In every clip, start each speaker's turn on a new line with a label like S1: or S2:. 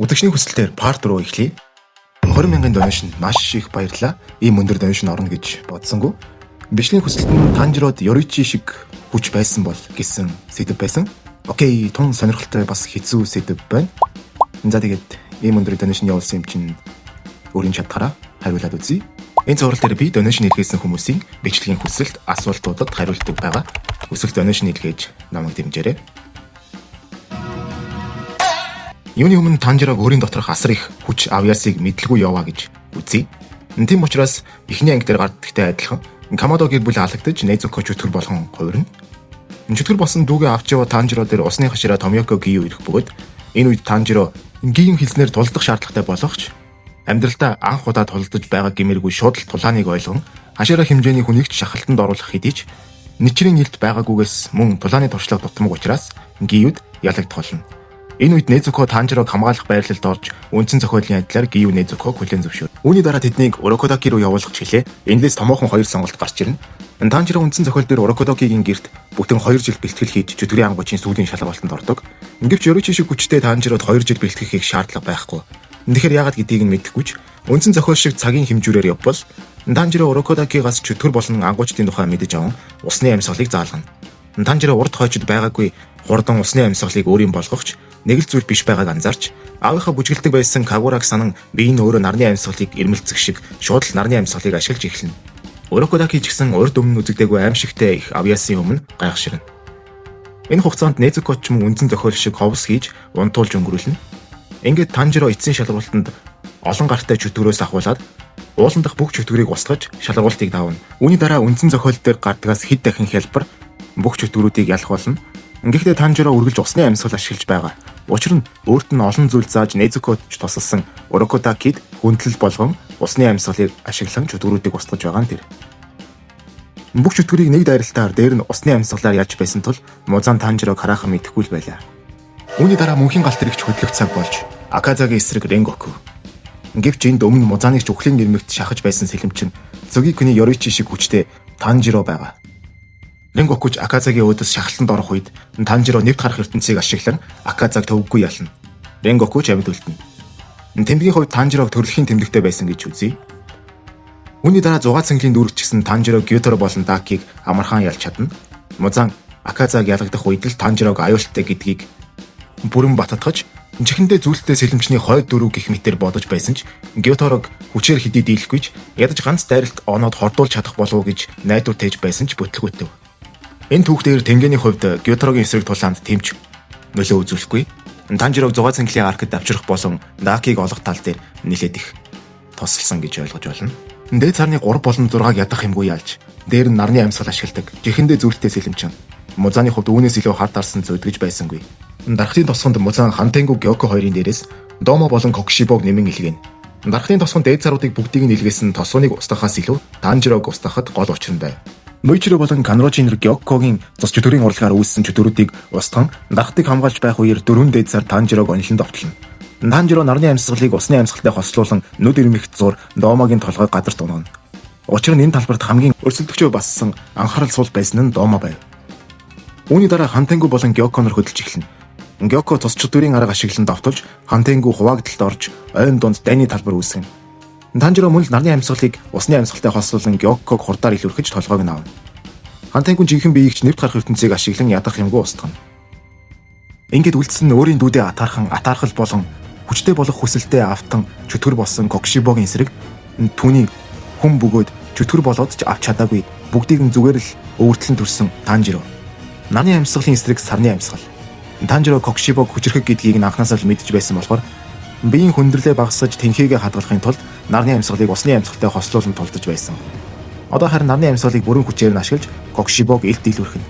S1: Үдэгчний хүсэлтээр part руу эхлэе. 20,000 донешн маш их баярлалаа. Ийм өндөр донешн орно гэж бодсонгүй. Бичлийн хүсэлт нь Танжирод Ёричи шиг хүч байсан бол гэсэн сэдв байсан. Окей, тун сонирхолтой бас хэцүү сэдв байна. За тэгээд ийм өндөр донешн явуулсан юм чинь өөрийн чадхаараа хариулаад үзье. Энэ зураг дээр би донешн илгээсэн хүмүүсийн бичлэгийн хүсэлт асуултуудад хариулдаг байгаа. Өсөлт донешн илгээж намайг дэмжээрэй. Юуны өмнө Танжирог өөрийн доторх асар их хүч авьяасыг мэдлгүй яваа гэж үзье. Тийм учраас эхний анги дээр гардагтай адилхан Камадо гэр бүл алагдаж Незуко чөтгөр болгон хувирна. Чөтгөр болсон дүүгээ авч яваа Танжиро дээр усны хашираа Томьёко Гию ирэх бөгөөд энэ үед Танжиро Гиюн хэлснээр тулдах шаардлагатай болохч амьдралдаа анх удаа тулдаж байгаа гэмээргүй шууд л тулааныг ойлгон хашираа хэмжээний хүнийг ч шахалтанд оруулах хэдий ч ничрийн нэлд байгаагүйгээс мөн тулааны туршлага дутмаг учраас Гиюд ялагдах болно. Энэ үед Незуко Танжирог хамгаалах байрлалд орж үндсэн зохиолын адилаар Гию Незуког хүлээн зөвшөөр. Үүний дараа тэднийг Урокодаки руу явуулах чиглэлээ. Энэс томоохон хоёр сонголт гарч ирнэ. Танжиро үндсэн зохиол дээр Урокодакигийн гэрт бүтэн 2 жил бэлтгэл хийж чөтгөрийн ангуучийн сүүлийн шалгалтанд ордог. Гэвч Ёричи шиг хүчтэй Танжирод 2 жил бэлтгэхийг шаардлага байхгүй. Тэгэхээр яагаад гэдгийг нь мэдэхгүй ч үндсэн зохиол шиг цагийн хэмжүүрээр явбал Танжиро Урокодакигаас чөтгөр болон ангуучдын тухай мэдэж аван усны амьсгалыг заалгана. Танжиро урд хойчод байгаагүй хурдан усны амьсгалыг өөрийн болгохч нэг л зүйл биш байгааг анзаарч аавынхаа бүжгэлдэг байсан Кагураг санан би энэ өөрөө нарны амьсгалыг ирмэлцэх шиг шууд л нарны амьсгалыг ашиглаж эхэлнэ. Урокодаки ч гэсэн урд өмнө үзэгдээгүй аимшигтай их авьяасын өмнө гайхширна. Энэ хугацаанд Незуко ч мөн үндсэн зохиол шиг ховс хийж унтуулж өнгөрүүлнэ. Ингээд Танжиро эцсийн шалгуултанд олон гартай чөтгөрөөс ахуулаад уулан дахь бүх чөтгөрийг устгаж шалгуултыг давна. Үүний дараа үндсэн зохиол дээр гардгаас хэд дахин хялбар бүх чөтгөрүүдийг ялах болно. Гэхдээ Танжиро үргэлж усны амьсгал ашиглаж байгаа. Учир нь өөрт нь олон зүйл зааж Незукод ч тусалсан Урокодакид хүндлэл болгон усны амьсгалыг ашиглан чөтгөрүүдийг устгаж байгаа нь тэр. Бүх чөтгөрийг нэг дайралтаар дээр нь усны амьсгалаар яаж байсан тул Музан Танжирог хараахан мэдэхгүй л байлаа. Үүний дараа мөнхийн галт тэрэгч хөдлөх цаг болж Аказагийн эсрэг Ренгоку. Гэвч энд өмнө Музаныг ч үхлийн нэрмэгт шахаж байсан сэлэмчин Цугикүний Ёричи шиг хүчтэй Танжиро байгаа. Ренгокуч Аказагийн өөдөөс шахалтанд орох үед Танжиро нэвт гарах ертөнцийг ашиглан Аказаг төвөггүй ялна. Ренгокуч амьд үлдэнэ. Тэмдгийн хувьд Танжирог төрөлхийн тэмдэгтэй байсан гэж үзье. Үүний дараа 6 цэнгэлийн дүүрэгчсэн Танжиро Гёторо болон Дакиг амархан ялж чадна. Музан Аказаг ялагдах үед л Танжирог аюултай гэдгийг бүрэн баттгаж чихэндээ зүйлтэй сэлэмчний хойд дөрөв гэх мэтээр бодож байсан ч Гёторог хүчээр хэдий дийлэхгүйч ядаж ганц дайралт оноод хордуулж чадах болов уу гэж найдвар тээж байсан ч бүтлгүйтэв. Энэ түүхээр Тэнгэний хувьд Гёторогийн эсрэг тулаанд тэмч нөлөө үзүүлэхгүй. Танжирог 6 цэнгэлийн аркад авчрах болон Дакиг олох тал дээр нэлээд их тусалсан гэж ойлгож байна. Дээд сарны 3 болон 6-аг ядах юмгүй ялж, дээр нь нарны амьсгал ашигладаг. Чихэндээ зүйлтэй сэлэмчин. Музаны хувьд үүнээс илүү хар дарсан зөдгөж байсангүй. Дарахлын тосгонд Музан Хантенгу Гёко хоёрын дээрээс Домо болон Кокшибог нэмэн илгээнэ. Дарахлын тосгонд дээд саруудыг бүгдийг нь илгээсэн тосгоныг устгахаас илүү Танжирог устгахад гол учир нь байв. Мөйчиро болон Канрожин Гёккогийн цус чөтгөрийн урлагаар үүссэн чөтгөрүүдийг устган дарахтыг хамгаалж байх үеэр 4 дээд сар Танжирог онилонд довтлно. Танжиро нарны амьсгалыг усны амьсгалтай хослуулан нүд ирмэгт зур Домогийн толгойг гадарт унгана. Учир нь энэ талбарт хамгийн өрсөлдөгчөө бассан анхаарал сул байсан нь Домо байв. Үүний дараа Хантенгу болон Гёкко нар хөдөлж эхэлнэ. Гёкко цус чөтгөрийн арга ашиглан довтолж Хантенгу хуваагдалд орж ойн дунд дайны талбар үүсгэнэ. Танжиро мөн л нарны амьсгалыг усны амьсгалтай хослуулан Гёкког хурдаар илүүрхэж толгойг нь авна. Хантенгун жинхэнэ биеигч нэвт гарах ертөнцийг ашиглан ядах юмгүй устгана. Ингээд үлдсэн нь өөрийн дүүдээ атаархал болон хүчтэй болох хүсэлтэд автан чөтгөр болсон Кокшибогийн эсрэг түүний хүм бөгөөд чөтгөр болоод ч авч чадаагүй бүгдийг нь зүгээр л өвөртлөн төрсөн Танжиро. Нарны амьсгалын эсрэг сарны амьсгал. Танжиро Кокшибог хүчрэх гэдгийг нь анхнаасаа л мэдж байсан болохоор биеийн хүндрэлээ багасгаж тэнхээгээ хадгалахын тулд нарны амьсгалыг усны амьсгалтай хослуулан тулдаж байсан. Одоо харин нарны амьсгалыг бүрэн хүчээр нь ашиглаж Кокшибог илт дийлүүрхэнэ.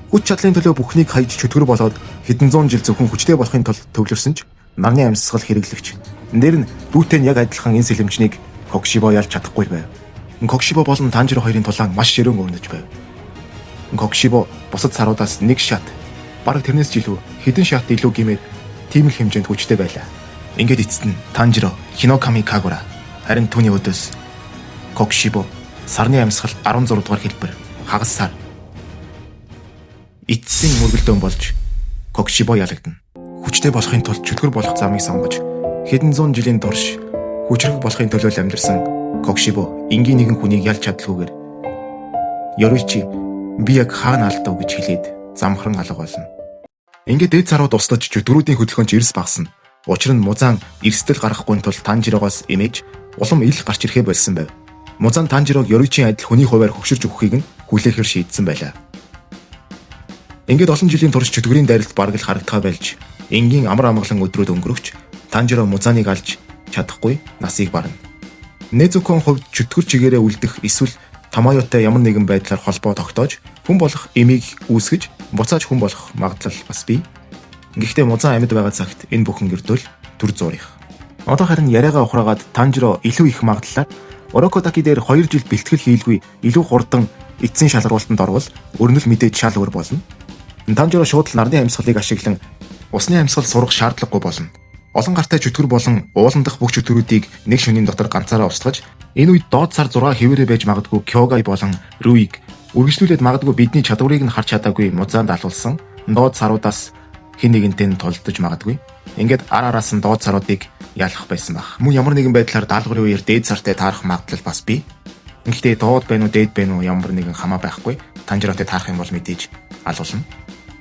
S1: Хүч чадлын төлөө бүхнийг хайж чөтгөр болоод хэдэн зуун жил зөвхөн хүчтэй болохын тулд төвлөрсөн ч нарны амьсгал хэрэглэгч. Нэр нь дүүтэй нь яг адилхан энэ сэлэмчнийг Кокшибо ялж чадахгүй байв. Кокшибо болон Танжиро хоёрын тулаан маш ширүүн өрнөж байв. Кокшибо бусад саруудаас нэг шат, бараг тэрнээс ч илүү хэдэн шат илүү гэмээр тийм их хэмжээнд хүчтэй байлаа. Ингээд эцэст нь Танжиро, Хиноками Кагура, харин түүний өдөөс Кокшибо, сарны амьсгал 16 дугаар хэлбэр, хагас сар, эцсийн мөргөлдөөн болж Кокшибо ялагдана. Хүчтэй болохын тулд чөтгөр болох замыг сонгож хэдэн зуун жилийн турш хүчрэг болохын төлөө амьдарсан Кокшибо энгийн нэгэн хүнийг ялж чадлагүйгээр Ёричи би яг хаана алдав гэж хэлээд замхран алга болно. Ингээд дээд царууд устдаж чөтгөрүүдийн хөдөлгөөнч эрс багасна. Учир нь Музан эрсдэл гаргахгүй тул Танжирогоос эмээж улам ил гарч ирэхэ болсон байв. Музан Танжирог Ёричийн адил хүний хуваар хөгшөрж өгөхийг нь хүлээхээр шийдсэн байлаа. Ингээд олон жилийн турш чөтгөрийн дайралт бараг л харагдхаа байлж энгийн амар амгалан өдрүүд өнгөрөгч Танжиро Музаныг алж чадахгүй насыг барна. Незукон хувьд чөтгөр чигээрээ үлдэх эсвэл Тамаётой ямар нэгэн байдлаар холбоо тогтоож хүн болох эмийг үүсгэж буцааж хүн болох магадлал бас бий. Гэхдээ Музан амьд байгаа цагт энэ бүхэн гэрдвэл төр зурих. Одоо харин яриагаа ухраагаад Танжиро илүү их магадлалаар Орокотаки дээр 2 жил бэлтгэл хийлгүй илүү хурдан эцсийн шалралтанд орвол өрнөл мэдээж шал өөр болно. Танжиро шууд л нарны амьсгалыг ашиглан усны амьсгал сурах шаардлагагүй болно. Олон гартай чөтгөр болон уулан дахь бүх чөтгөрүүдийг нэг шөнийн дотор ганцаараа устгаж энэ үед доод сар 6 хэвээрээ байж магадгүй Кёгай болон Руиг үргэлжлүүлээд магадгүй бидний чадварыг нь харж чадаагүй Музанд алуулсан доод саруудаас хэн нэгэнтэй нь тулдаж магадгүй. Ингээд ар араас нь доод саруудыг ялах байсан баг. Мөн ямар нэгэн байдлаар даалгаврын үеэр дээд сартай таарах магадлал бас бий. Гэхдээ доод байна уу дээд байна уу ямар нэгэн хамаа байхгүй. Танжиротой таарах юм бол мэдээж алуулна.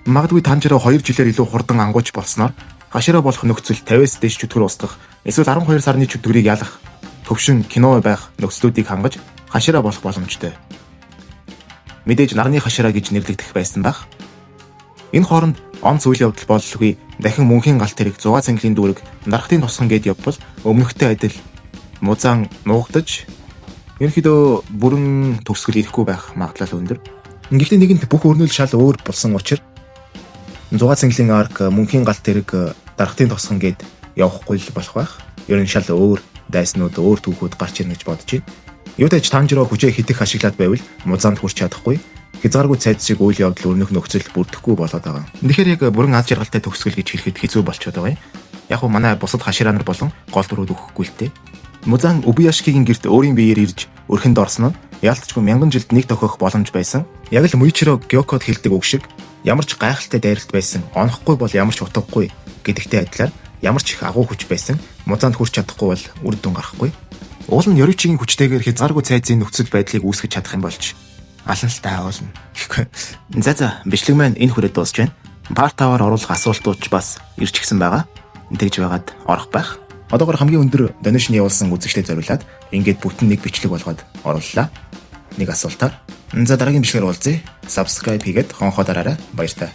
S1: Магадгүй Танжиро 2 жилээр илүү хурдан ангууч болсноор хашираа болох нөхцөл 50-аас дээш чөтгөр устгах эсвэл 12 сарны чөтгөрийг ялах төвшин кино байх нөхцлүүдийг хангаж хашираа болох боломжтой. Мэдээж нарны хашираа гэж нэрлэгдэх байсан баг. Энэ хооронд онц үйл явдал боллгүй дахин мөнхийн галт тэрэг 6 цэнгэлийн дүүрэг нархтын тосгон гээд явбал өмнөхтэй адил Музан нуугдаж ерөнхийдөө бүрэн төгсгөл ирэхгүй байх магадлал өндөр. Гэхдээ нэгэнт бүх өрнөл шал өөр болсон учраас 6 цэнгэлийн арк мөнхийн галт тэрэг дархтын тосгон гээд явахгүй л болох байх. Ер нь шал өөр дайснууд өөр түүхүүд гарч ирнэ гэж бодож байна. Юутай ч Танжиро хүчээ хитэх ашиглаад байвал Музанд хүрч чадахгүй. Хязгааргүй цайз шиг үйл явдал өрнөх нөхцөл бүрдэхгүй болоод байгаа. Тэгэхээр яг бүрэн аз жаргалтай төгсгөл гэж хэлэхэд хэцүү болчиход байгаа юм. Яг уу манай бусад хашираа нар болон гол дүрүүд өгөхгүй л дээ. Музан Убияшкигийн гэрт өөрийн биеэр ирж өрхөнд орсон нь яалтчгүй 1000 жилд нэг тохиох боломж байсан. Яг л Муичиро Гёкод хэлдэг үг шиг ямар ч гайхалтай дайралт байсан, онохгүй бол ямар ч утгагүй гэдэгтэй адилаар ямар ч их агуу хүч байсан Музанд хүрч чадахгүй бол үр дүн гарахгүй. Уул нь Ёричигийн хүчтэйгээр хязгааргүй цайзын нөхцөл байдлыг үүсгэж чадах юм болж алан л таа уулна. За бичлэг маань энэ хүрээд дуусч байна. Part 5-аар оруулах асуултууд ч бас ирж гисэн байгаа. Тэгж байгаад орох байх. Одоогоор хамгийн өндөр донешн явуулсан үзэгчдэд зориулаад ингээд бүтэн нэг бичлэг болгоод орууллаа. Нэг асуултаар. За дараагийн бичлэгээр уулзъя. Subscribe хийгээд хонхоо дараарай. Баярлалаа.